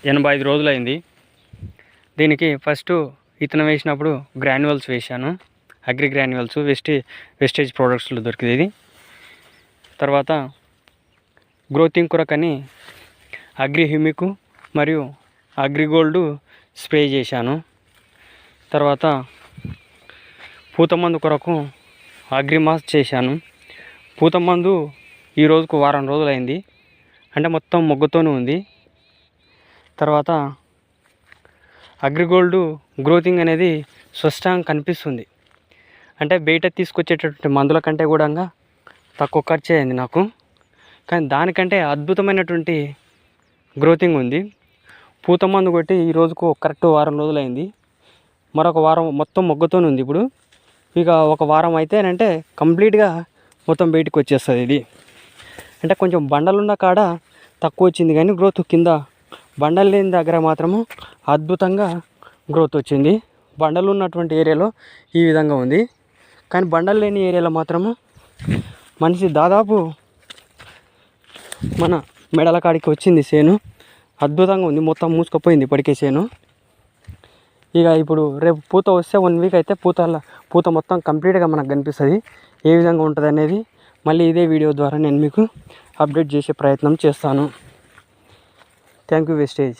85 రోజులైంది. దీనికి ఫస్ట్ విత్తనం వేసినప్పుడు గ్రాన్యువల్స్ వేశాను, అగ్రి గ్రాన్యువల్స్ వెస్టేజ్ ప్రోడక్ట్స్లో దొరికింది ఇది. తర్వాత గ్రోతింగ్ కొరకని అగ్రి హ్యూమిక్ మరియు అగ్రిగోల్డ్ స్ప్రే చేశాను. తర్వాత పూత మందు కొరకు అగ్రిమాస్ చేశాను. పూత మందు ఈ రోజుకు వారం రోజులైంది, అంటే మొత్తం మొగ్గుతోనే ఉంది. తర్వాత అగ్రిగోల్డ్ గ్రోతింగ్ అనేది స్పష్టంగా కనిపిస్తుంది. అంటే బయట తీసుకొచ్చేటటువంటి మందుల కంటే కూడా తక్కువ ఖర్చు అయింది నాకు, కానీ దానికంటే అద్భుతమైనటువంటి గ్రోతింగ్ ఉంది. పూత మందు కొట్టి ఈ రోజుకు కరెక్ట్ వారం రోజులైంది. మరొక వారం మొత్తం మొగ్గుతోనే ఉంది. ఇప్పుడు ఇక ఒక వారం అయితేనంటే కంప్లీట్గా మొత్తం బయటికి వచ్చేస్తుంది ఇది. అంటే కొంచెం బండలున్న కాడ తక్కువ వచ్చింది, కానీ గ్రోత్ కింద బండలు లేని దగ్గర మాత్రము అద్భుతంగా గ్రోత్ వచ్చింది. బండలు ఉన్నటువంటి ఏరియాలో ఈ విధంగా ఉంది, కానీ బండలు లేని ఏరియాలో మాత్రము మనిషి దాదాపు మన మెడల కాడికి వచ్చింది చేను. అద్భుతంగా ఉంది, మొత్తం మూసుకుపోయింది ఇప్పటికే చేను. ఇక ఇప్పుడు రేపు పూత వస్తే 1 వీక్ అయితే పూత మొత్తం కంప్లీట్గా మనకు కనిపిస్తుంది. ఏ విధంగా ఉంటుంది అనేది మళ్ళీ ఇదే వీడియో ద్వారా నేను మీకు అప్డేట్ చేసే ప్రయత్నం చేస్తాను. Thank you wastage.